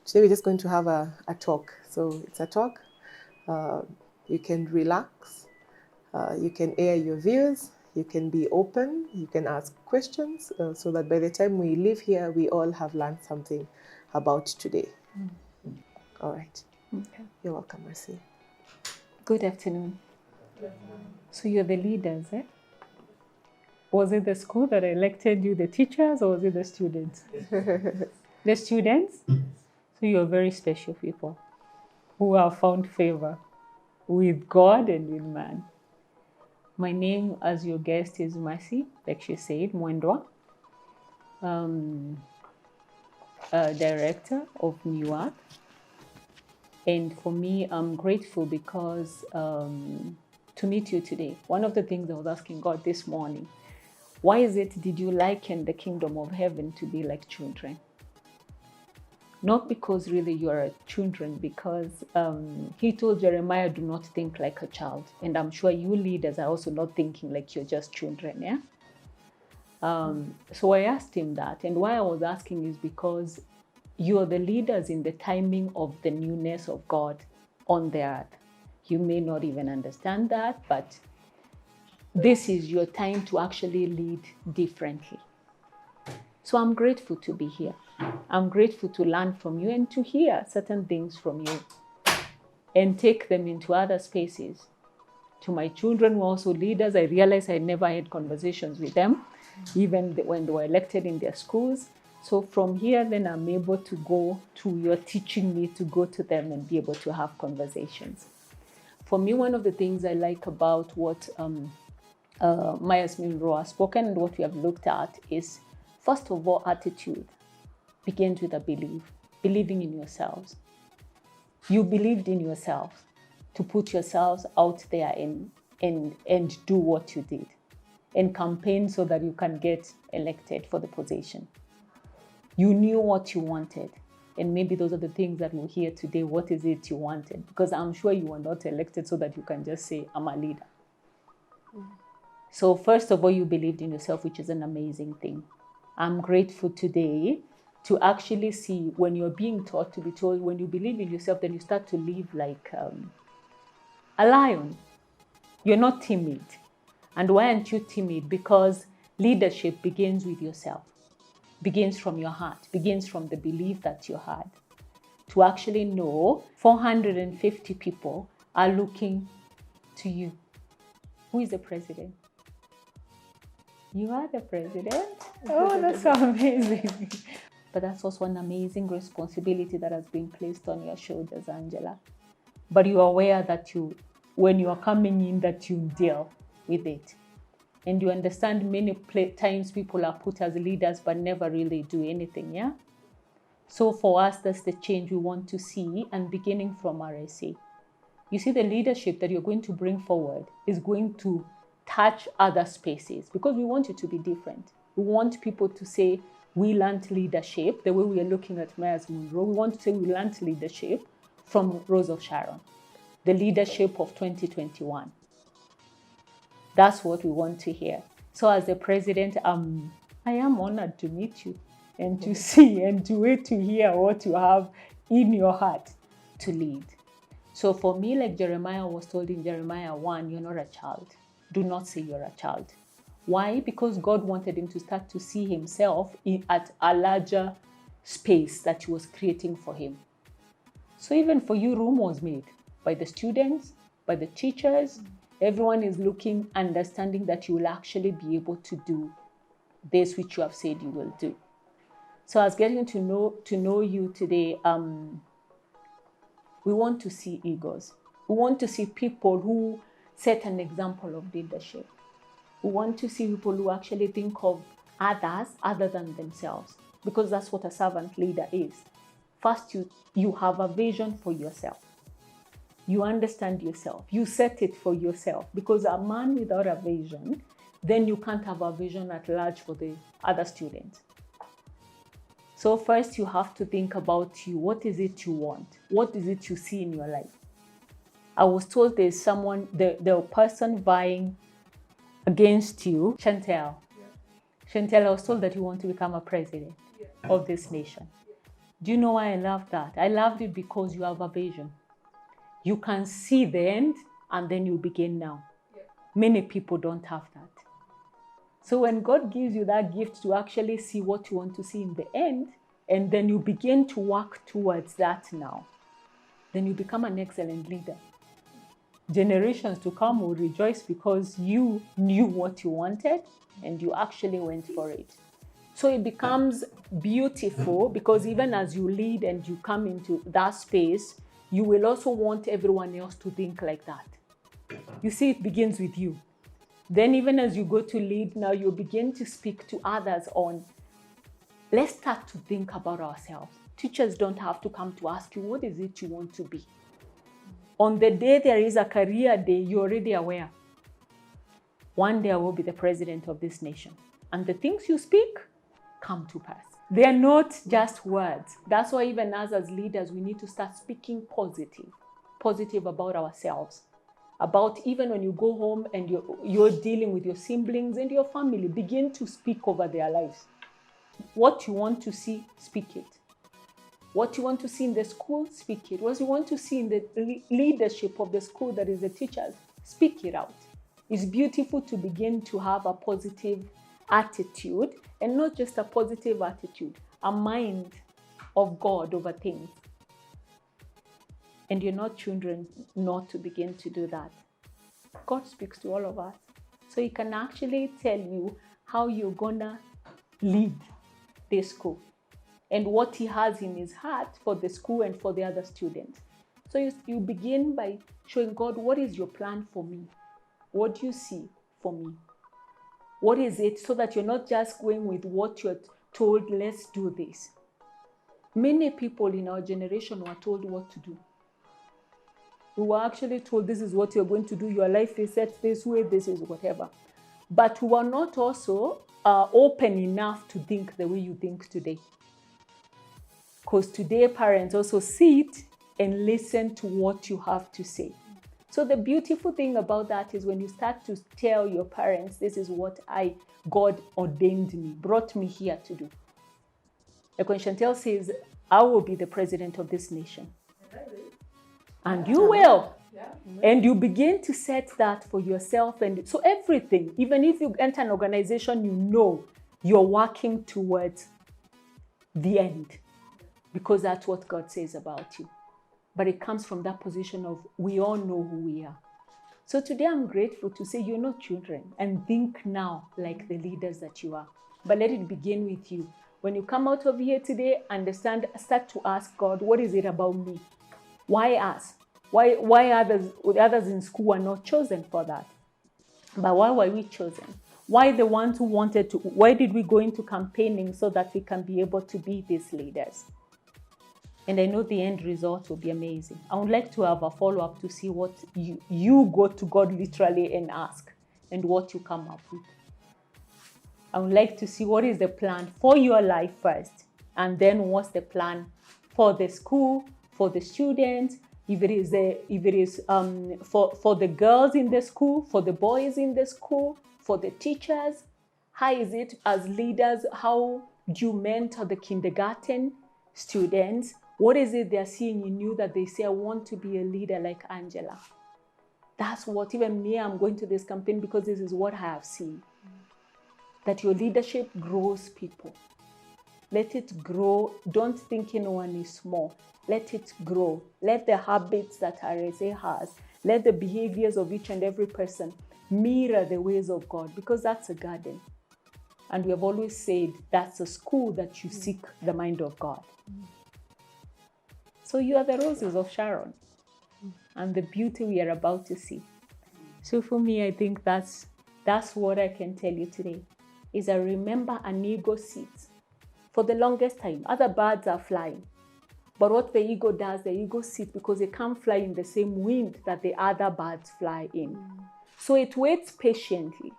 Today we're just going to have a talk. So it's a talk. You can relax. You can air your views. You can be open. You can ask questions so that by the time we leave here, we all have learned something about today. All right. Okay. You're welcome, Mercy. Good afternoon. So you're the leaders, eh? Was it the school that elected you, the teachers, or was it the students? The students? So you're very special people who have found favor with God and with man. My name, as your guest, is Mercy, like she said, Mwendwa. Director of Newark. And for me, I'm grateful because to meet you today. One of the things I was asking God this morning, why is it did you liken the kingdom of heaven to be like children? Not because really you're children, because he told Jeremiah, do not think like a child. And I'm sure you leaders are also not thinking like you're just children, yeah? So I asked him that. And why I was asking is because you're the leaders in the timing of the newness of God on the earth. You may not even understand that, but this is your time to actually lead differently. So I'm grateful to be here. I'm grateful to learn from you and to hear certain things from you and take them into other spaces. To my children who are also leaders, I realized I never had conversations with them, even when they were elected in their schools. So from here, then I'm able to go to, you're teaching me to go to them and be able to have conversations. For me, one of the things I like about what Yasmin Roa has spoken and what we have looked at is, first of all, attitude begins with a belief, believing in yourselves. You believed in yourself to put yourselves out there and do what you did and campaign so that you can get elected for the position. You knew what you wanted. And maybe those are the things that we'll hear today. What is it you wanted? Because I'm sure you were not elected so that you can just say, I'm a leader. So first of all, you believed in yourself, which is an amazing thing. I'm grateful today to actually see when you're being taught to be told, when you believe in yourself, then you start to live like a lion. You're not timid. And why aren't you timid? Because leadership begins with yourself, begins from your heart, begins from the belief that you had. To actually know 450 people are looking to you. Who is the president? You are the president? Oh, that's so amazing. But that's also an amazing responsibility that has been placed on your shoulders, Angela. But you are aware that when you are coming in, that you deal with it. And you understand many times people are put as leaders but never really do anything, yeah? So for us, that's the change we want to see, and beginning from RSA. You see, the leadership that you're going to bring forward is going to touch other spaces because we want it to be different. We want people to say, we learned leadership, the way we are looking at Yasmin Roa. We want to say we learned leadership from Rose of Sharon, the leadership of 2021. That's what we want to hear. So as the president, I am honored to meet you and to see and to wait to hear what you have in your heart to lead. So for me, like Jeremiah was told in Jeremiah 1, you're not a child. Do not say you're a child. Why? Because God wanted him to start to see himself at a larger space that he was creating for him. So even for you, room was made by the students, by the teachers. Everyone is looking, understanding that you will actually be able to do this which you have said you will do. So I was getting to know you today. We want to see egos. We want to see people who set an example of leadership. We want to see people who actually think of others other than themselves, because that's what a servant leader is. First, you have a vision for yourself. You understand yourself. You set it for yourself, because a man without a vision, then you can't have a vision at large for the other students. So first you have to think about you. What is it you want? What is it you see in your life? I was told there's someone, the person vying against you, Chantelle. Yeah. Chantelle, I was told that you want to become a president of this nation. Do you know why I love that? I loved it because you have a vision. You can see the end and then you begin now. Yeah. Many people don't have that. So when God gives you that gift to actually see what you want to see in the end, and then you begin to work towards that now, then you become an excellent leader. Generations to come will rejoice because you knew what you wanted and you actually went for it. So it becomes beautiful because even as you lead and you come into that space, you will also want everyone else to think like that. You see, it begins with you. Then even as you go to lead now, you begin to speak to others on, let's start to think about ourselves. Teachers don't have to come to ask you, what is it you want to be? On the day there is a career day, you're already aware. One day I will be the president of this nation. And the things you speak come to pass. They are not just words. That's why even us as leaders, we need to start speaking positive about ourselves. About even when you go home and you're dealing with your siblings and your family, begin to speak over their lives. What you want to see, speak it. What you want to see in the school, speak it. What you want to see in the leadership of the school, that is the teachers, speak it out. It's beautiful to begin to have a positive attitude, and not just a positive attitude, a mind of God over things. And you're not children not to begin to do that. God speaks to all of us. So He can actually tell you how you're gonna lead this school and what He has in His heart for the school and for the other students. So you begin by showing God, what is your plan for me? What do you see for me? What is it? So that you're not just going with what you're told, let's do this. Many people in our generation were told what to do. We were actually told, this is what you're going to do. Your life is set this way, this is whatever. But we were not also open enough to think the way you think today. Because today parents also sit and listen to what you have to say. So the beautiful thing about that is when you start to tell your parents, this is what God ordained me, brought me here to do. Like when Chantelle says, I will be the president of this nation. And you will. Yeah. And you begin to set that for yourself. And so everything, even if you enter an organization, you know you're working towards the end. Because that's what God says about you. But it comes from that position of, we all know who we are. So today I'm grateful to say you're not children, and think now like the leaders that you are. But let it begin with you. When you come out of here today, start to ask God, what is it about me? Why us? Why others in school were not chosen for that? But why were we chosen? Why the ones who wanted to? Why did we go into campaigning so that we can be able to be these leaders? And I know the end result will be amazing. I would like to have a follow-up to see what you go to God literally and ask, and what you come up with. I would like to see what is the plan for your life first, and then what's the plan for the school, for the students, if it is for the girls in the school, for the boys in the school, for the teachers. How is it as leaders? How do you mentor the kindergarten students? What is it they're seeing in you that they say, I want to be a leader like Angela? That's what, even me, I'm going to this campaign because this is what I have seen. That your leadership grows people. Let it grow. Don't think anyone is small. Let it grow. Let the habits that RSA has, let the behaviors of each and every person mirror the ways of God, because that's a garden. And we have always said that's a school that you seek the mind of God. So you are the roses of Sharon and the beauty we are about to see. So for me, I think that's what I can tell you today, is I remember an eagle sits. For the longest time, other birds are flying. But what the eagle does, the eagle sits because it can't fly in the same wind that the other birds fly in. So it waits patiently.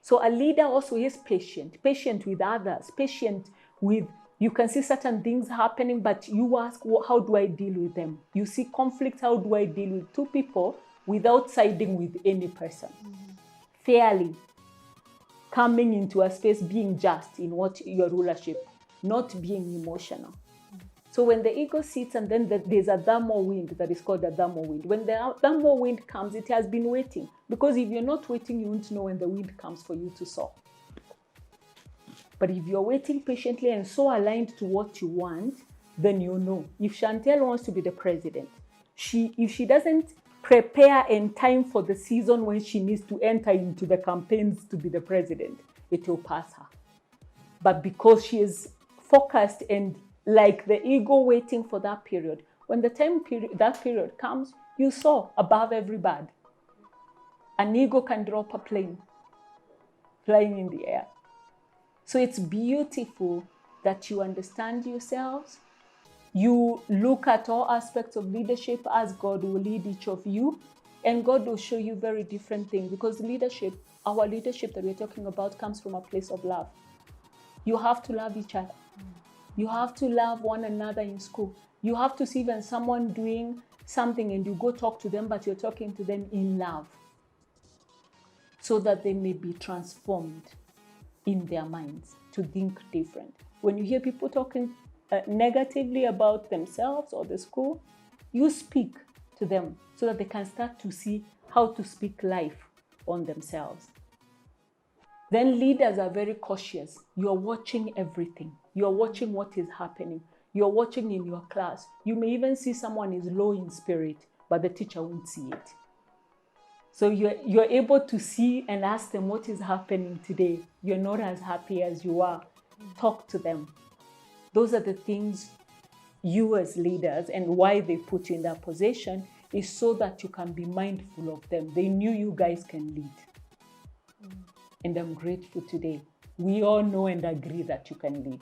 So a leader also is patient with others, patient with, you can see certain things happening, but you ask, how do I deal with them? You see conflict, how do I deal with two people without siding with any person? Fairly, coming into a space, being just in what your rulership, not being emotional. So when the ego sits and then there's a thermal wind that is called a thermal wind. When the thermal wind comes, it has been waiting. Because if you're not waiting, you won't know when the wind comes for you to soar. But if you're waiting patiently and so aligned to what you want, then you know. If Chantelle wants to be the president, if she doesn't prepare in time for the season when she needs to enter into the campaigns to be the president, it will pass her. But because she is focused and like the ego waiting for that period, when the that period comes, you soar above every bird. An ego can drop a plane flying in the air. So it's beautiful that you understand yourselves. You look at all aspects of leadership as God will lead each of you, and God will show you very different things, because leadership, our leadership that we're talking about, comes from a place of love. You have to love each other. You have to love one another in school. You have to see when someone doing something and you go talk to them, but you're talking to them in love, so that they may be transformed in their minds to think different. When you hear people talking negatively about themselves or the school, you speak to them so that they can start to see how to speak life on themselves. Then leaders are very cautious. You're watching everything. You're watching what is happening. You're watching in your class. You may even see someone is low in spirit, but the teacher won't see it. So you're able to see and ask them what is happening today. You're not as happy as you are. Talk to them. Those are the things you as leaders, and why they put you in that position is so that you can be mindful of them. They knew you guys can lead. And I'm grateful today. We all know and agree that you can lead.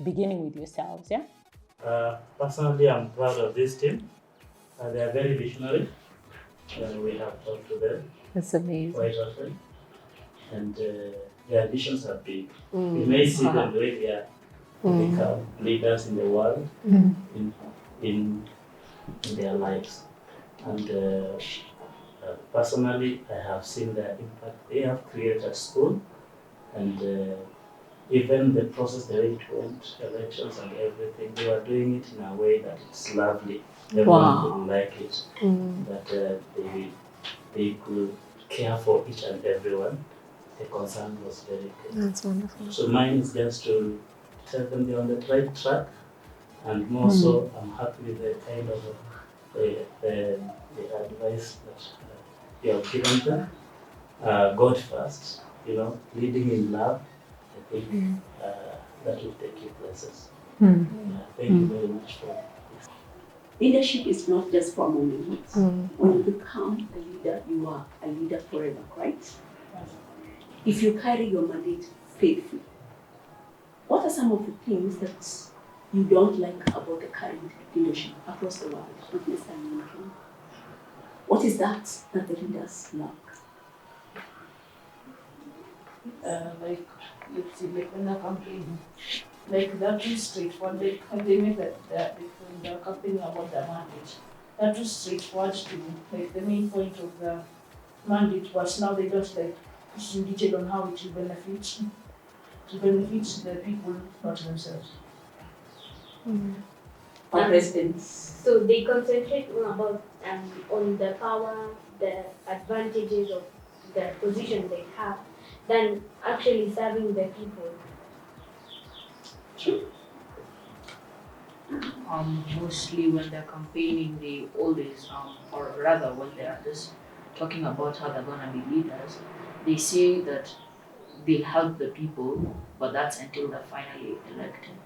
Beginning with yourselves, yeah? Personally, I'm proud of this team. They are very visionary. We have talked to them. That's amazing. Quite often. And their visions are big. We may see them the way they are become leaders in the world, in their lives. And personally, I have seen their impact. They have created a school, and even the process, the way it went, elections and everything, they were doing it in a way that it's lovely. Everyone could like it, that they could care for each and everyone. The concern was very good. That's wonderful. So mine is just to tell them they're on the right track, and more so, I'm happy with the kind of the advice that you have given them. God first, leading in love. I think that will take you places. Thank you very much for this. Leadership is not just for a moment. When you become a leader, you are a leader forever, right? If you carry your mandate faithfully, what are some of the things that you don't like about the current leadership across the world, not necessarily in Kenya? What is that the leaders lack? Like, let's see, like when they're campaigning, like that is straightforward. Like when they make they're campaigning about the mandate, that was straightforward to like the main point of the mandate, but now they just like detail on how it will benefit the people, not themselves. So they concentrate more about on the power, the advantages of the position they have, than actually serving the people. True. Mostly when they're campaigning, they always, or rather when they are just talking about how they're gonna be leaders, they say that they help the people, but that's until they're finally elected.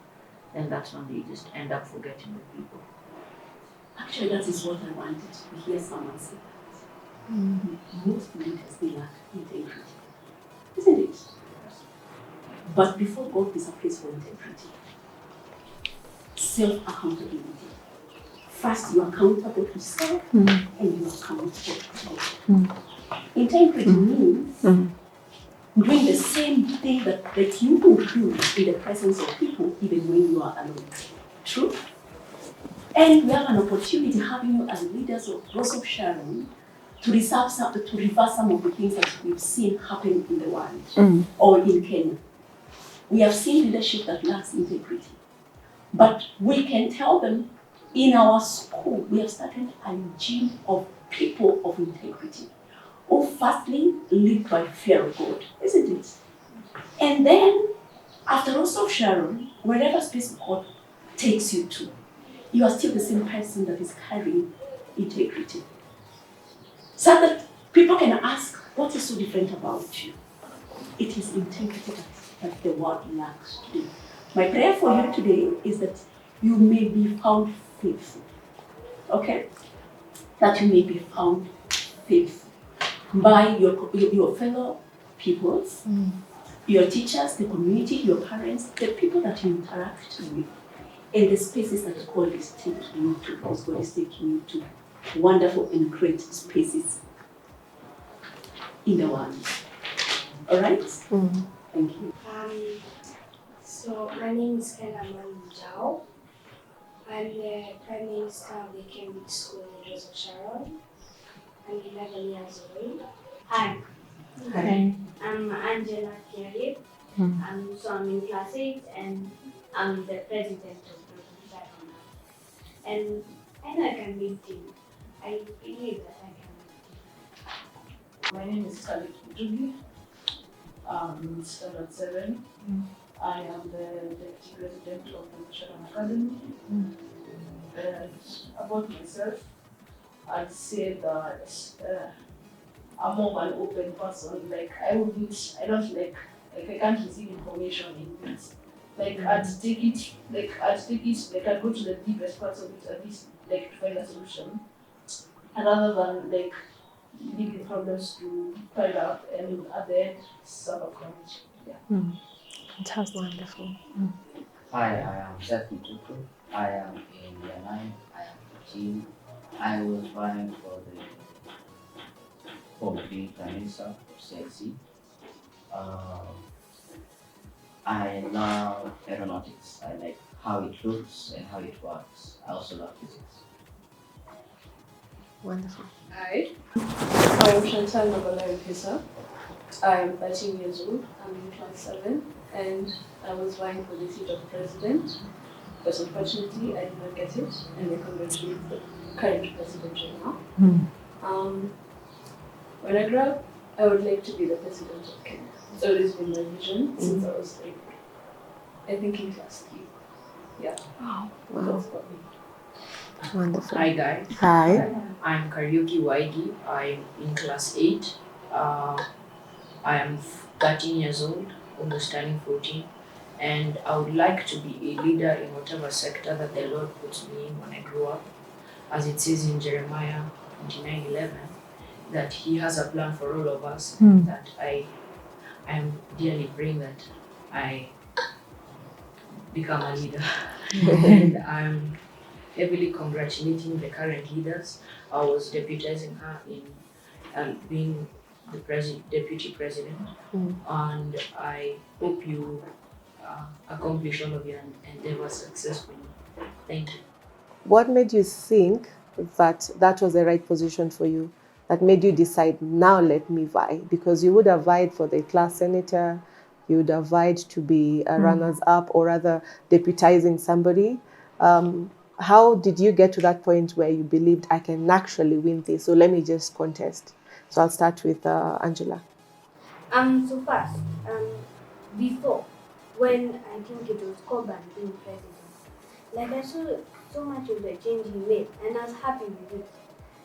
Then that's when they just end up forgetting the people. Actually, that is what I wanted to hear someone say that. Most leaders, they lack integrity, isn't it? But before God is a place for integrity, self-accountability. First, you are accountable to self, and you are accountable to God. Integrity means doing the same thing that you would do in the presence of people, even when you are alone. True? And we have an opportunity having you as leaders of Rose of Sharon to reverse some of the things that we've seen happen in the world or in Kenya. We have seen leadership that lacks integrity. But we can tell them in our school, we have started a gym of people of integrity who firstly live by fear of God, isn't it? And then after Rose of Sharon, wherever space God takes you to, you are still the same person that is carrying integrity. So that people can ask, what is so different about you? It is integrity that the world lacks today. My prayer for you today is that you may be found faithful. Okay? That you may be found faithful by your fellow pupils, your teachers, the community, your parents, the people that you interact with, and the spaces that God is taking you to, because God is taking you to wonderful and great spaces in the world. All right? Thank you. So my name is Kenah Amani. I'm the Prime Minister of the Cambridge School in Rose of Sharon. I'm 11 years old. Hi. Hi. I'm Angela Kiarie. I'm in class 8 and I'm the president of Rose of Sharon. And I know I can lead team. I believe that I can. My name is Calix Mutugi. I'm standard 7. I am the deputy president of the Sharon Academy. And about myself, I'd say that I'm more of an open person. Like I don't I can't receive information in bits. I'd take it, I'd go to the deepest parts of it at least, to find a solution. And rather than leaving problems to pile up and at the end suffer from it. Yeah. Fantastic. Wonderful. Hi, I am Seth Kimenye. I am in year 9. I am 15. I was vying for the Prime Minister of CIC. I love aeronautics. I like how it looks and how it works. I also love physics. Wonderful. Hi, I'm Chantelle Nabalayo. I am 13 years old. I'm in class 7 and I was vying for the seat of president, but unfortunately I did not get it, and I congratulate the current president right now. When I grow up, I would like to be the president of Kenya. It's always been my vision since I was I think in class 3. Yeah. Wow. That's what me. Wonderful. Hi guys. Hi. I'm Kariuki Waigi. I'm in class 8. I am 13 years old, almost turning 14, and I would like to be a leader in whatever sector that the Lord puts me in when I grow up. As it says in Jeremiah 29:11, that He has a plan for all of us, that I am dearly praying that I become a leader. And I'm heavily congratulating the current leaders. I was deputizing her in being the deputy president, and I hope you accomplish all of your endeavors successfully. Thank you. What made you think that was the right position for you? That made you decide, now let me vie? Because you would have vied for the class senator, you would have vied to be a runners-up, or rather deputizing somebody. How did you get to that point where you believed, I can actually win this, so let me just contest? So I'll start with Angela. So first, before, when I think it was Coban being president, I saw so much of the change he made, and I was happy with it.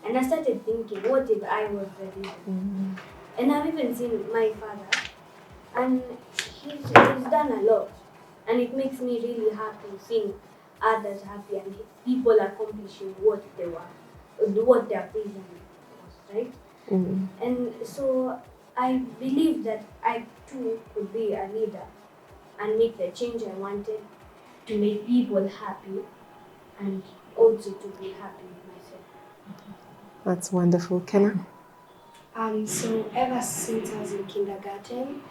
And I started thinking, what if I was the leader? And I've even seen my father, and he's done a lot. And it makes me really happy seeing others happy and people accomplishing what they were, what their vision was, right? And so I believe that I too could be a leader and make the change I wanted, to make people happy and also to be happy with myself. That's wonderful. Kenah? So ever since I was in kindergarten,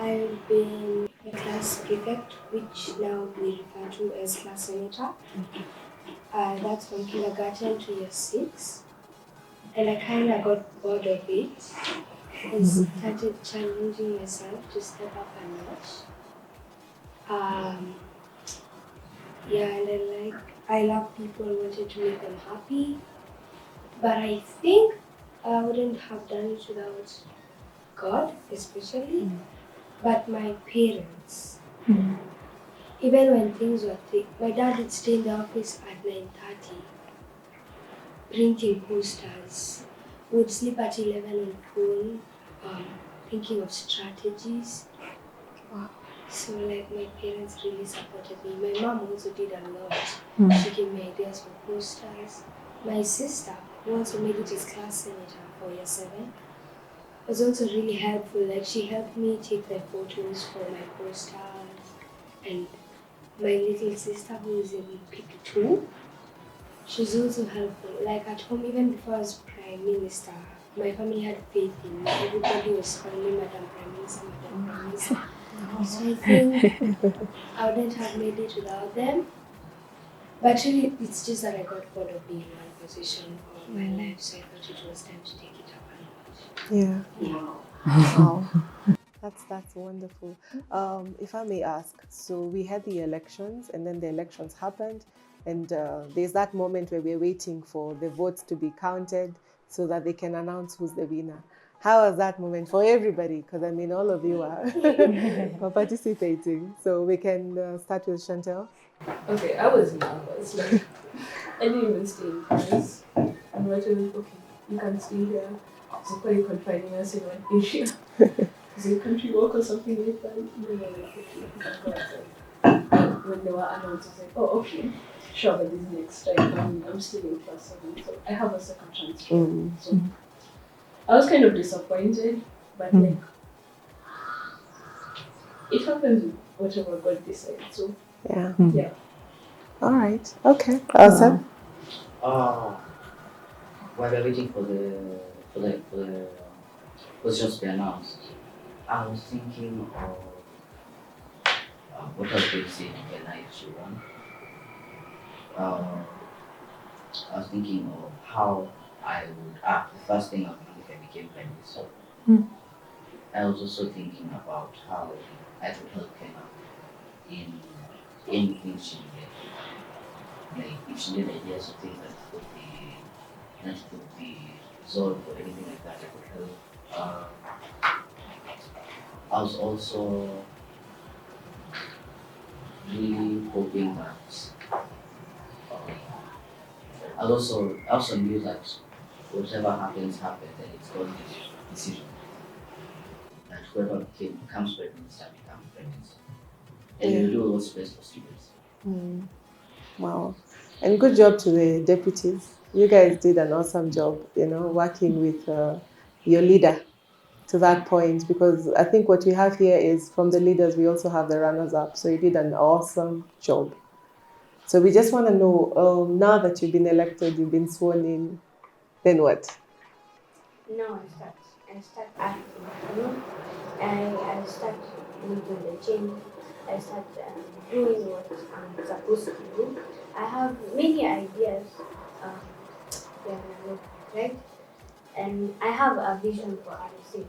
I've been a class prefect, which now we refer to as class senator. That's from kindergarten to year 6. And I kind of got bored of it and started challenging myself to step up a notch. Yeah, and I love people, wanted to make them happy. But I think I wouldn't have done it without God, especially. But my parents, even when things were thick, my dad would stay in the office at 9:30, printing posters. Would sleep at 11 on phone, thinking of strategies. Wow. So my parents really supported me. My mom also did a lot. She gave me ideas for posters. My sister, who also made it as class senator for year 7, was also really helpful. She helped me take the photos for my posters. And my little sister, who is in PP2, she's also helpful. At home, even before I was Prime Minister, my family had faith in me. Everybody was calling me Madam Prime Minister, Madam Prime Minister. So I think I wouldn't have made it without them. But really, it's just that I got bored of being in one position all my life, so I thought it was time to take it up a notch. Yeah. Wow. That's wonderful. If I may ask, so we had the elections, and then the elections happened, and there's that moment where we're waiting for the votes to be counted so that they can announce who's the winner. How was that moment for everybody? Because all of you are participating. So we can start with Chantelle. Okay, I was nervous. I didn't even stay in class. And we're told, okay, you can stay here. So why are you confining us in one area? Is it country walk or something like that? And they were like, okay, you can go outside. And when they were announced, I was like, oh, okay. Sure, but this next time I'm still in class 7, so I have a second chance. So I was kind of disappointed, but it happens with whatever God decides. So yeah. All right. Okay. Awesome. While we're waiting for the positions to be announced, I was thinking of what I was going to say to Kenah if she won. I was thinking of how I would act. The first thing I would do if I became Prime Minister. I was also thinking about how I could help Kenah in anything she needed. If she needed ideas of things that could be resolved or anything like that, I could help. I was also really hoping that I also knew that whatever happens, and it's God's decision. That whoever becomes Prime Minister becomes Prime Minister. And you do what's best for students. Wow. And good job to the deputies. You guys did an awesome job, working with your leader to that point, because I think what we have here is from the leaders, we also have the runners-up. So you did an awesome job. So we just want to know, now that you've been elected, you've been sworn in, then what? Now I start acting, I start making the change. I start doing what I'm supposed to do. I have many ideas, that are not correct, and I have a vision for RSA.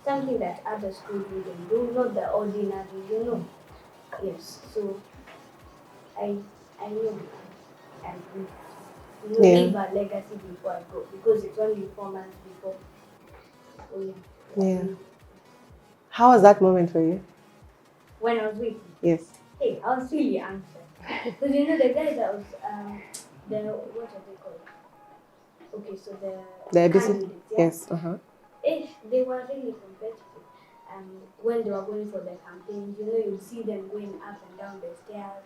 Something that other schools wouldn't do, not the ordinary. Yes, so I know I'm going to leave a legacy before I go, because it's only 4 months before. Oh yeah. How was that moment for you? When I was waiting. Yes. Hey, I was really anxious. Because the guys that was, what are they called? Okay, so the candidates, Yes. they were really competitive. When they were going for the campaigns, you'd see them going up and down the stairs,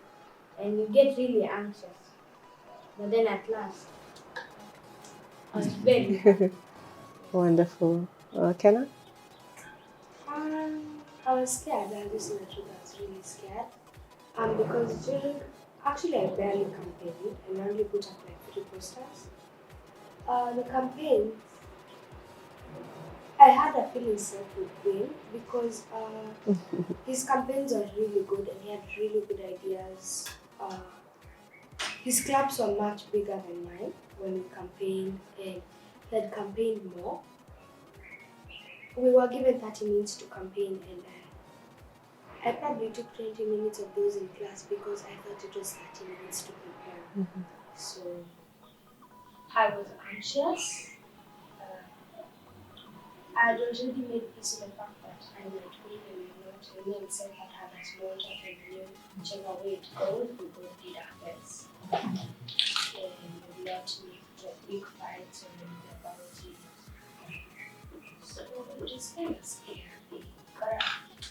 and you get really anxious. But then at last, I was very happy. Wonderful. Kenah? I was scared. I was really scared. Because actually I barely campaigned, and I only put up 3 posters. The campaigns, I had a feeling Seth would win, because his campaigns are really good and he had really good ideas. His clubs were much bigger than mine when we campaigned, and he had campaigned more. We were given 30 minutes to campaign, and I probably took 20 minutes of those in class because I thought it was 30 minutes to prepare. So I was anxious. I had already made peace with the fact that I might win and not. And then said that I was more that I knew whichever way it goes, we both did our best. And we not make big fights or anything about it. So it was kind of scary. But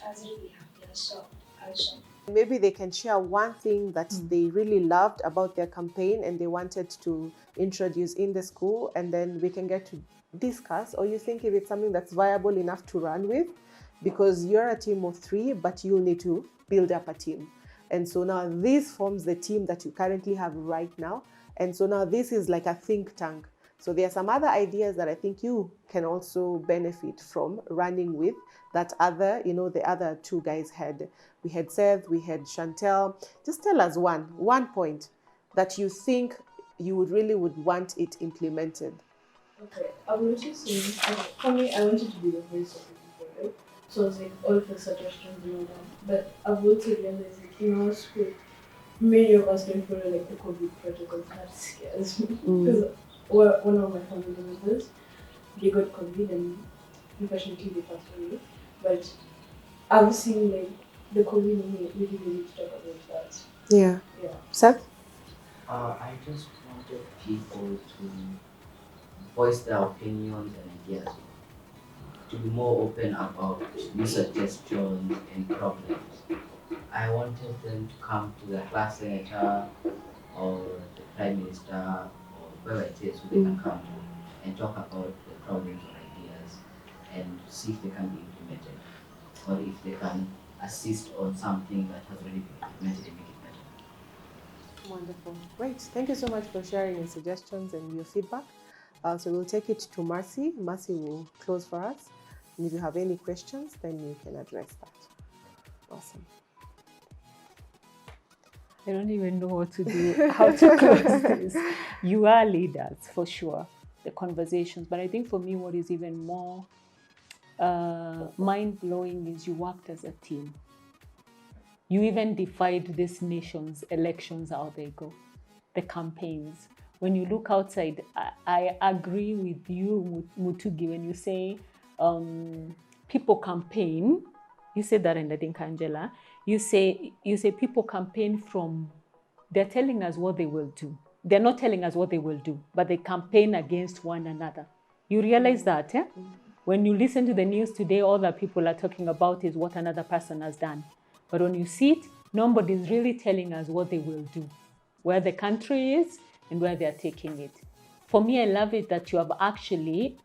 I was really happy. I was shocked. Maybe they can share one thing that they really loved about their campaign and they wanted to introduce in the school, and then we can get to discuss, or you think if it's something that's viable enough to run with, because you're a team of 3, but you need to build up a team. And so now this forms the team that you currently have right now. And so now this is like a think tank. So there are some other ideas that I think you can also benefit from running with that other, the other 2 guys had. We had Seth, we had Chantelle. Just tell us one point that you think you would want it implemented. Okay, I'm noticing, for me, I wanted to be the voice of the people, right? So I was like, all for suggestions and all that. But I've also realized, like, in our school, many of us don't follow, like, the COVID protocols. That scares me. Because one of my family members, they got COVID and unfortunately they passed away. But I've seen, like, the COVID in me, we really need to talk about that. Yeah. Seth? I just wanted people to voice their opinions and ideas, to be more open about new suggestions and problems. I wanted them to come to the class senator or the prime minister or whoever it is who they can come to and talk about the problems or ideas and see if they can be implemented, or if they can assist on something that has already been implemented and make it better. Wonderful. Great. Thank you so much for sharing your suggestions and your feedback. So we'll take it to Mercy. Mercy will close for us. And if you have any questions, then you can address that. Awesome. I don't even know what to do, how to close this. You are leaders, for sure, the conversations. But I think for me, what is even more mind-blowing is you worked as a team. You even defied this nation's elections, how they go, the campaigns. When you look outside, I agree with you, Mutugi, when you say people campaign. You said that, and I think, Angela, you say people campaign from, they're telling us what they will do. They're not telling us what they will do, but they campaign against one another. You realize that, eh? When you listen to the news today, all that people are talking about is what another person has done. But when you see it, nobody's really telling us what they will do, where the country is and where they're taking it. For me, I love it that you have actually,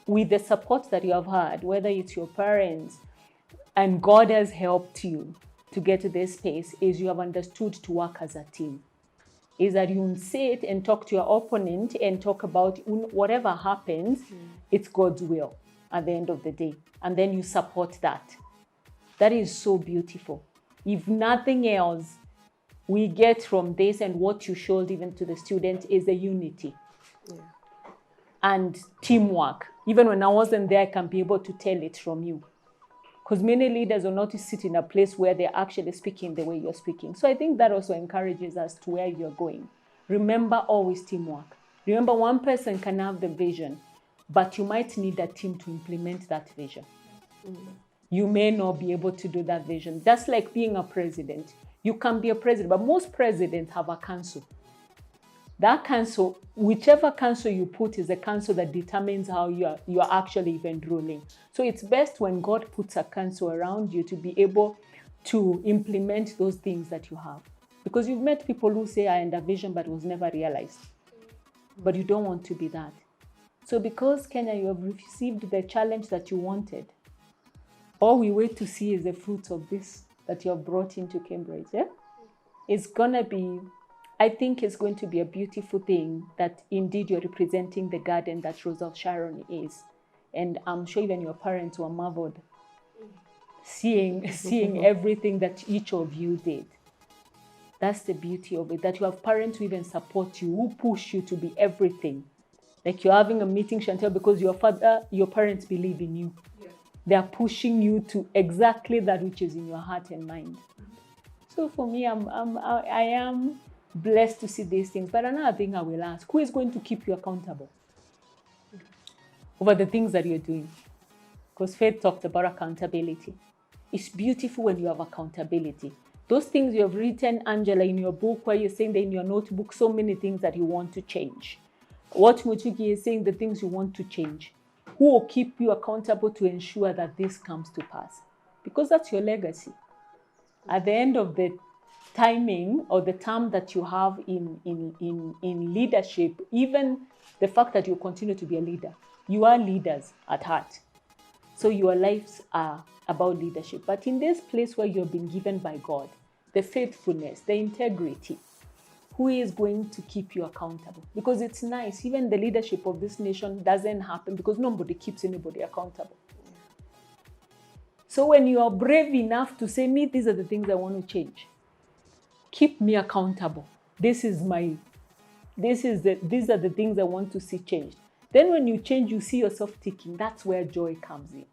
with the support that you have had, whether it's your parents, and God has helped you to get to this space, is you have understood to work as a team. Is that you sit and talk to your opponent and talk about whatever happens, it's God's will at the end of the day. And then you support that. That is so beautiful. If nothing else, we get from this, and what you showed even to the students, is the unity and teamwork. Even when I wasn't there, I can be able to tell it from you. Because many leaders will not sit in a place where they're actually speaking the way you're speaking. So I think that also encourages us to where you're going. Remember, always teamwork. Remember, one person can have the vision, but you might need a team to implement that vision. You may not be able to do that vision. That's like being a president. You can be a president, but most presidents have a council. That council, whichever council you put, is a council that determines how you're actually even ruling. So it's best when God puts a council around you to be able to implement those things that you have. Because you've met people who say, I had a vision, but it was never realized. But you don't want to be that. So because, Kenah, you have received the challenge that you wanted, all we wait to see is the fruits of this that you have brought into Cambridge. Yeah? It's going to be, I think it's going to be a beautiful thing that indeed you're representing the garden that Rose of Sharon is. And I'm sure even your parents were marveled seeing everything that each of you did. That's the beauty of it, that you have parents who even support you, who push you to be everything. Like you're having a meeting, Chantelle, because your parents believe in you. Yeah. They are pushing you to exactly that which is in your heart and mind. So for me, I am blessed to see these things. But another thing I will ask, who is going to keep you accountable over the things that you're doing? Because Faith talked about accountability. It's beautiful when you have accountability. Those things you have written, Angela, in your book, where you're saying that in your notebook, so many things that you want to change. What Mutugi is saying, the things you want to change. Who will keep you accountable to ensure that this comes to pass? Because that's your legacy. At the end of the timing or the term that you have in leadership, even the fact that you continue to be a leader, you are leaders at heart. So your lives are about leadership. But in this place where you've been given by God, the faithfulness, the integrity, who is going to keep you accountable? Because it's nice, even the leadership of this nation doesn't happen because nobody keeps anybody accountable. So when you are brave enough to say, me, these are the things I want to change. Keep me accountable. These are the things I want to see changed. Then when you change, you see yourself ticking. That's where joy comes in.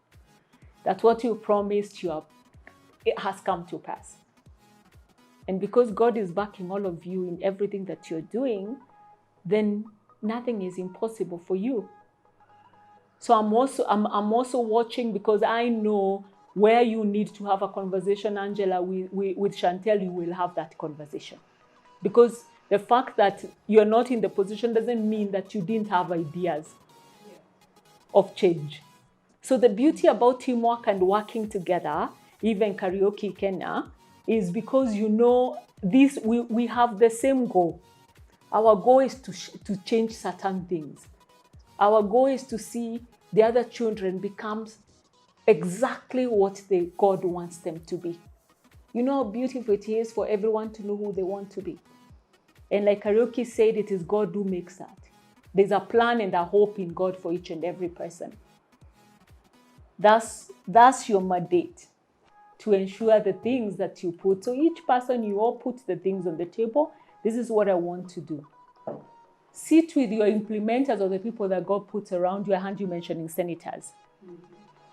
That what you promised, it has come to pass. And because God is backing all of you in everything that you're doing, then nothing is impossible for you. So I'm also watching because I know where you need to have a conversation, Angela, with Chantelle, you will have that conversation. Because the fact that you're not in the position doesn't mean that you didn't have ideas of change. So the beauty about teamwork and working together, even Kariuki Kenah, is because you know this. We have the same goal. Our goal is to change certain things. Our goal is to see the other children becomes exactly what God wants them to be. You know how beautiful it is for everyone to know who they want to be. And like Kariuki said, it is God who makes that. There's a plan and a hope in God for each and every person. That's your mandate, to ensure the things that you put. So each person, you all put the things on the table. This is what I want to do. Sit with your implementers or the people that God puts around you. I heard you mentioning senators.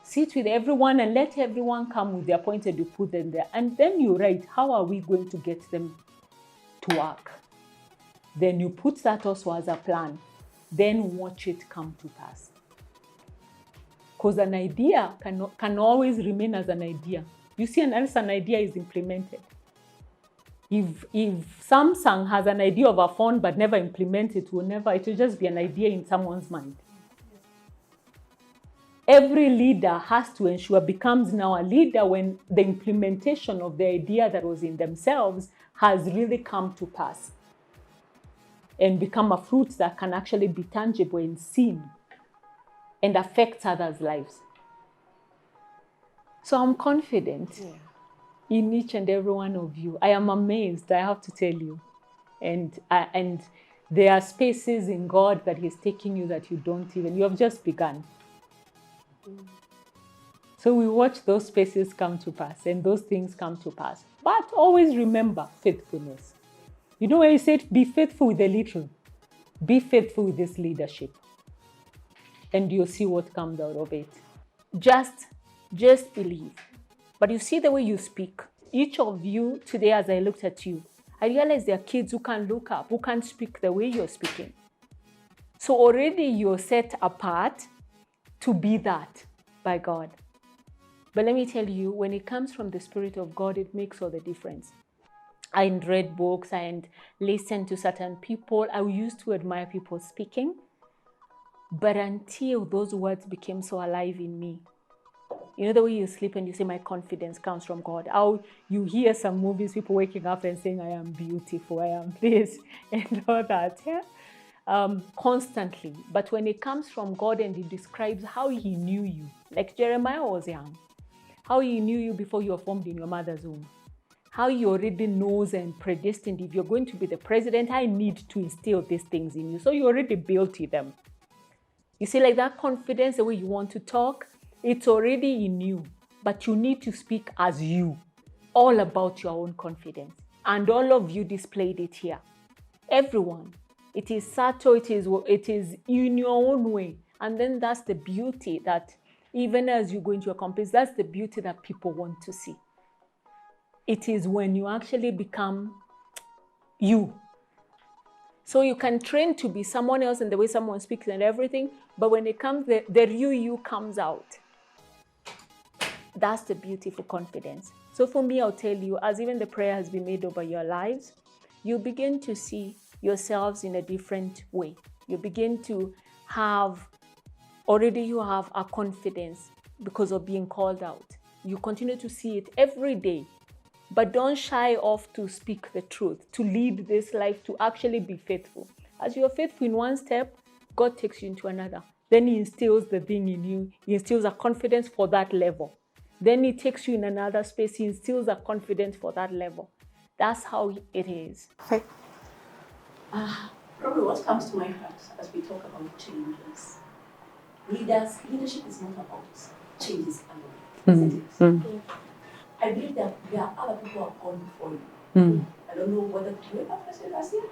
Sit with everyone and let everyone come with their point and you put them there. And then you write, how are we going to get them to work? Then you put that also as a plan. Then watch it come to pass. Because an idea can always remain as an idea. You see, unless an idea is implemented. If Samsung has an idea of a phone but never implements it, it will just be an idea in someone's mind. Every leader has to ensure becomes now a leader when the implementation of the idea that was in themselves has really come to pass and become a fruit that can actually be tangible and seen and affect others' lives. So I'm confident in each and every one of you. I am amazed, I have to tell you. And there are spaces in God that He's taking you that you have just begun. So we watch those spaces come to pass and those things come to pass. But always remember faithfulness. You know where He said, be faithful with the little. Be faithful with this leadership. And you'll see what comes out of it. Just believe. But you see the way you speak. Each of you today, as I looked at you, I realized there are kids who can look up, who can speak the way you're speaking. So already you're set apart to be that by God. But let me tell you, when it comes from the Spirit of God, it makes all the difference. I read books and listened to certain people. I used to admire people speaking. But until those words became so alive in me, you know the way you sleep and you say, my confidence comes from God. How you hear some movies, people waking up and saying, I am beautiful, I am this, and all that, constantly. But when it comes from God and He describes how He knew you, like Jeremiah was young, how He knew you before you were formed in your mother's womb, how He already knows and predestined, if you're going to be the president, I need to instill these things in you. So you already built them. You see, like that confidence, the way you want to talk, it's already in you, but you need to speak as you, all about your own confidence. And all of you displayed it here. Everyone. It is subtle, it is in your own way. And then that's the beauty, that even as you go into your companies. That's the beauty that people want to see. It is when you actually become you. So you can train to be someone else in the way someone speaks and everything, but when it comes, the real you comes out. That's the beautiful confidence. So for me, I'll tell you, as even the prayer has been made over your lives, you begin to see yourselves in a different way. You begin to have, already you have a confidence because of being called out. You continue to see it every day, but don't shy off to speak the truth, to lead this life, to actually be faithful. As you're faithful in one step, God takes you into another. Then He instills the thing in you. He instills a confidence for that level. Then He takes you in another space. He instills a confidence for that level. That's how it is. Probably what comes to my heart as we talk about changes. Leadership is not about changes alone, isn't it? I believe that there are other people who have gone before you. I don't know whether you were president last year?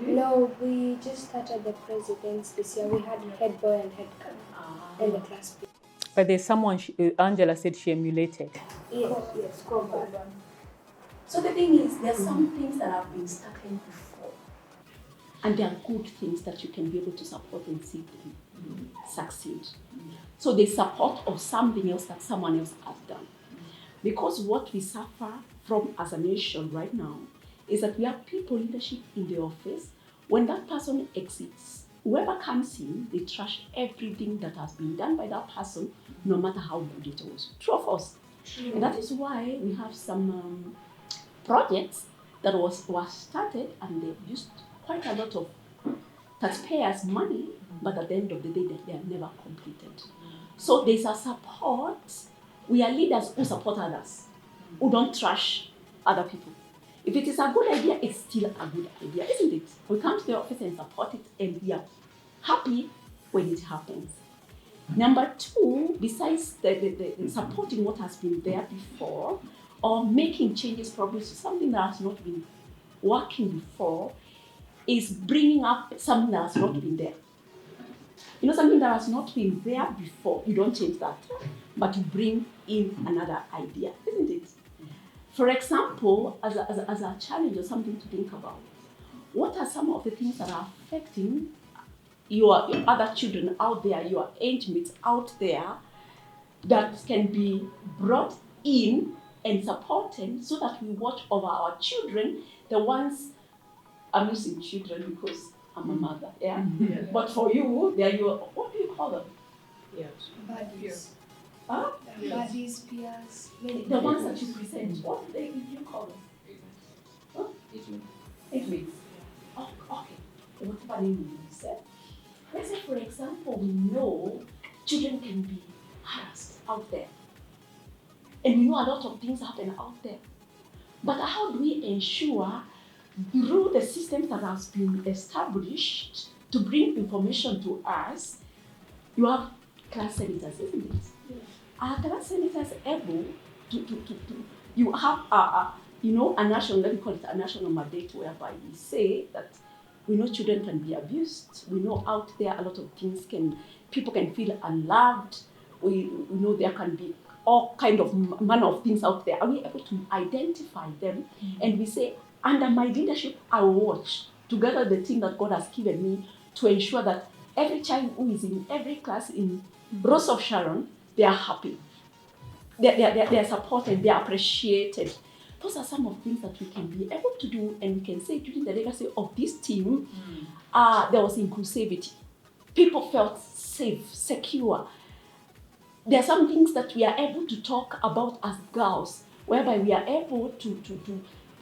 No, we just started the presidents this year. We had head boy and head girl in the class. But there's someone, Angela said she emulated. Yes, Coburn. So the thing is, there are some things that have been started before, and there are good things that you can be able to support and see them succeed. So the support of something else that someone else has done. Because what we suffer from as a nation right now is that we have people leadership in the office. When that person exits, whoever comes in, they trash everything that has been done by that person, no matter how good it was. True of us. And that is why we have some projects that was started and they used quite a lot of taxpayers' money, but at the end of the day, they are never completed. So there's a support. We are leaders who support others, who don't trash other people. If it is a good idea, it's still a good idea, isn't it? We come to the office and support it, and we are happy when it happens. Number two, besides the supporting what has been there before, or making changes probably to something that has not been working before, is bringing up something that has not been there. You know, something that has not been there before, you don't change that, but you bring in another idea, isn't it? For example, as a challenge or something to think about, what are some of the things that are affecting your other children out there, your age mates out there, that can be brought in and supported so that we watch over our children, the ones, I'm using children because I'm a mother, yeah? But for you, they're your, what do you call them? Buddies. Huh? Buddies, peers. The ones that you present, what do you call them? Huh? Age mates. Oh, okay. Whatever name you said. Let's say, for example, we know children can be harassed out there. And we know a lot of things happen out there. But how do we ensure, through the systems that has been established to bring information to us, you have class senators, isn't it? Yes. Are class senators able to you have a national, let me call it a national mandate, whereby we say that we know children can be abused. We know out there a lot of things people can feel unloved. We know there can be all kind of manner of things out there. Are we able to identify them? And we say, under my leadership, I will watch together the thing that God has given me to ensure that every child who is in every class in Rose of Sharon, they are happy. They are supported, they are appreciated. Those are some of the things that we can be able to do, and we can say during the legacy of this team, there was inclusivity. People felt safe, secure. There are some things that we are able to talk about as girls, whereby we are able to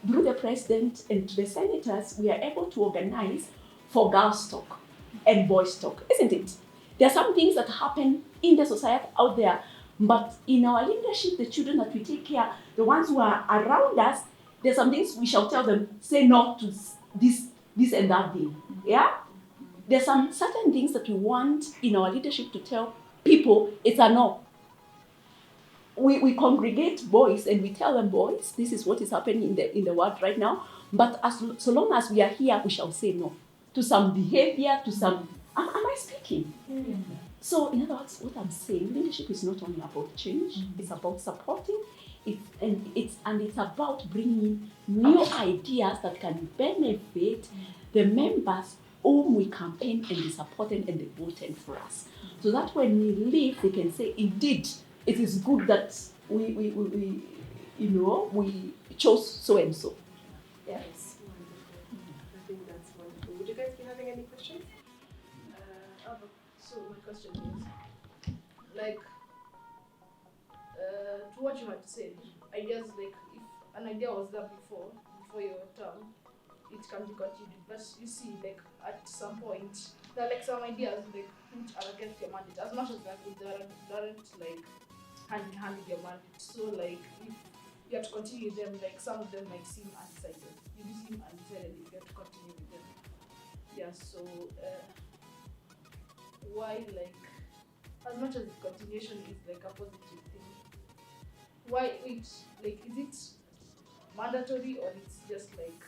through the president and to the senators, we are able to organize for girls' talk and boys' talk, isn't it? There are some things that happen in the society out there, but in our leadership, the children that we take care, the ones who are around us, there's some things we shall tell them, say no to this and that thing, yeah? There's some certain things that we want in our leadership to tell people, it's a no. We congregate boys and we tell them, boys, this is what is happening in the world right now, but so long as we are here, we shall say no to some behavior, to some, am I speaking? So in other words, what I'm saying, leadership is not only about change, it's about supporting, it's about bringing in new ideas that can benefit the members whom we campaign and they supported and they voted for us. So that when we leave, they can say, indeed, it is good that we chose so and so. Yes. Wonderful. I think that's wonderful. Would you guys be having any questions? So my question is, like, to what you had said, I guess like if an idea was there before your term, it can be continued. But you see, like at some point, there are like some ideas like which are against your mandate, as much as like they aren't like hand in hand with your mandate. So like if you have to continue them, like some of them might seem undecided. You do seem undecided if you have to continue with them. Yeah. So why, like, as much as continuation is like a positive thing, why it, like, is it mandatory or it's just like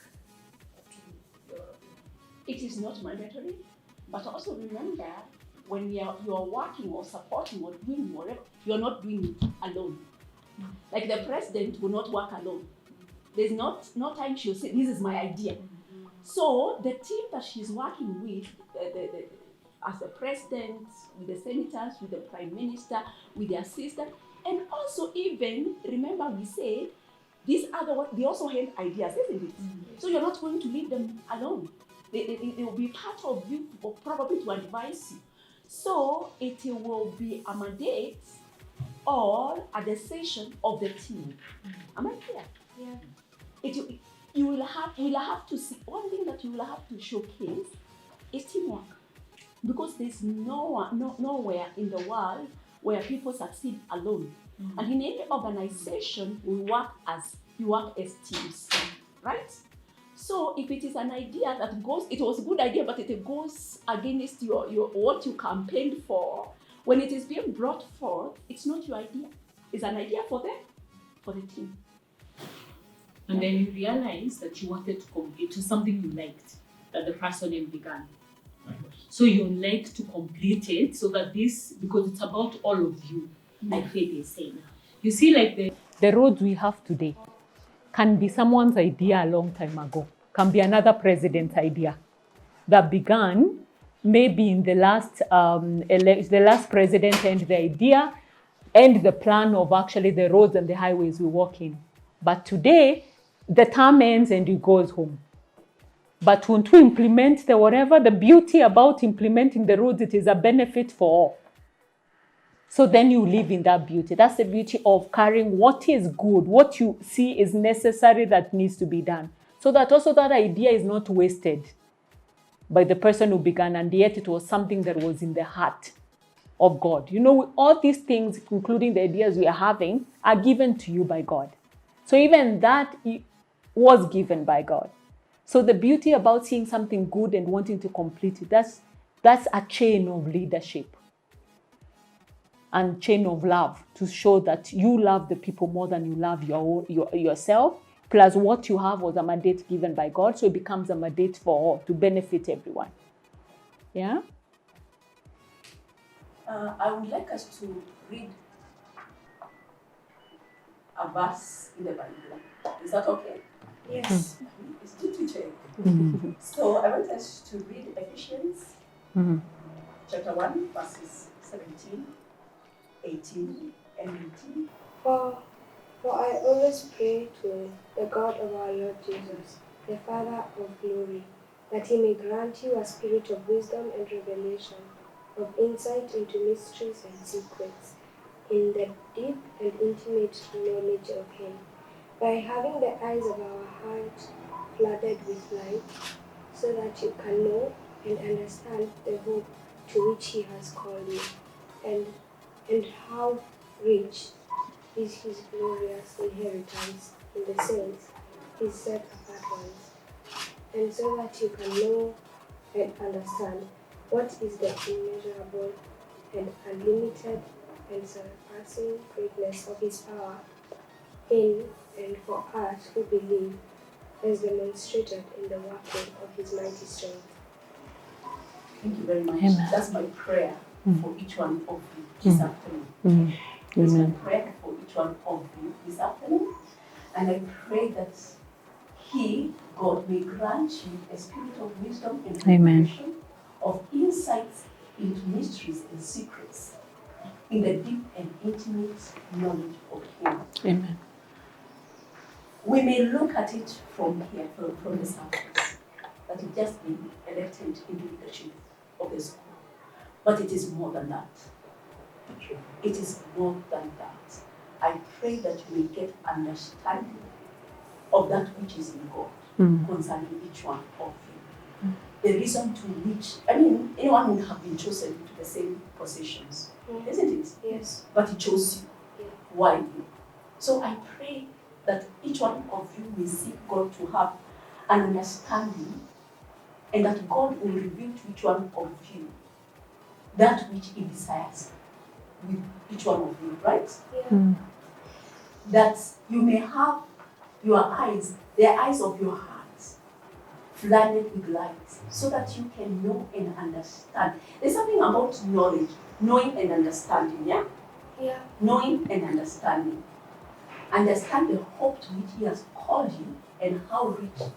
up to your opinion? It is not mandatory, but also remember, when you are working or supporting or doing whatever, you're not doing it alone. Like the president will not work alone. There's no time she'll say, this is my idea. So the team that she's working with, as the president, with the senators, with the prime minister, with the assistant, and also even, remember we said, these other ones, they also have ideas, isn't it? So you're not going to leave them alone. They will be part of you, or probably to advise you. So it will be a mandate or a decision of the team. Am I clear? Yeah. You will have to see, one thing that you will have to showcase is teamwork. Because there's nowhere in the world where people succeed alone. And in any organization, you work as teams, right? So if it is an idea that goes, it was a good idea, but it goes against your what you campaigned for, when it is being brought forth, it's not your idea. It's an idea for the team. And then you realize that you wanted to complete to something you liked, that the person even began. So you like to complete it so that this, because it's about all of you, like Faith is saying. You see, like the roads we have today can be someone's idea a long time ago, can be another president's idea that began maybe in the last president and the idea and the plan of actually the roads and the highways we walk in. But today, the term ends and it goes home. But when to implement the beauty about implementing the roads, it is a benefit for all. So then you live in that beauty. That's the beauty of carrying what is good, what you see is necessary that needs to be done. So that also that idea is not wasted by the person who began, and yet it was something that was in the heart of God. You know, all these things, including the ideas we are having, are given to you by God. So even that was given by God. So the beauty about seeing something good and wanting to complete it, that's a chain of leadership and chain of love to show that you love the people more than you love yourself. Plus what you have was a mandate given by God, so it becomes a mandate for all to benefit everyone. Yeah? I would like us to read a verse in the Bible. Is that okay? Yes. It's good to check. So I want us to read Ephesians chapter 1, verses 17, 18, and 19. For I always pray to the God of our Lord Jesus, the Father of glory, that he may grant you a spirit of wisdom and revelation, of insight into mysteries and secrets, in the deep and intimate knowledge of him, by having the eyes of our heart flooded with light, so that you can know and understand the hope to which he has called you, and how rich is his glorious inheritance in the saints, his set apart ones, and so that you can know and understand what is the immeasurable and unlimited and surpassing greatness of his power in and for us who believe, as demonstrated in the working of his mighty strength. Thank you very much. Amen. That's my prayer. for each one of you this afternoon. It's my prayer for each one of you this afternoon. And I pray that God, may grant you a spirit of wisdom and revelation, of insights into mysteries and secrets, in the deep and intimate knowledge of Him. Amen. We may look at it from here, from the surface, that it just been elected into leadership of the school. But it is more than that. It is more than that. I pray that you may get understanding of that which is in God concerning each one of you. The reason to which, anyone would have been chosen to the same positions, isn't it? Yes. But He chose you. Yeah. Why you? So I pray that each one of you will seek God to have an understanding, and that God will reveal to each one of you that which He desires with each one of you, right? Yeah. That you may have your eyes, the eyes of your hearts, flooded with light, so that you can know and understand. There's something about knowledge, knowing and understanding, yeah? Yeah. Knowing and understanding. Understand the hope to which He has called you, and how rich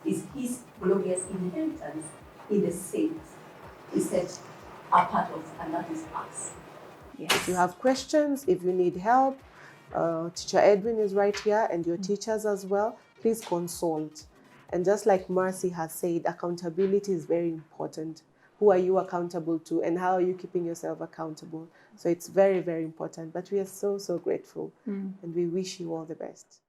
is His glorious inheritance in the saints He said are part of, and that is us. If you have questions, if you need help, Teacher Edwin is right here, and your teachers as well. Please consult. And just like Mercy has said, accountability is very important. Who are you accountable to, and how are you keeping yourself accountable? So it's very, very important. But we are so, so grateful, and we wish you all the best.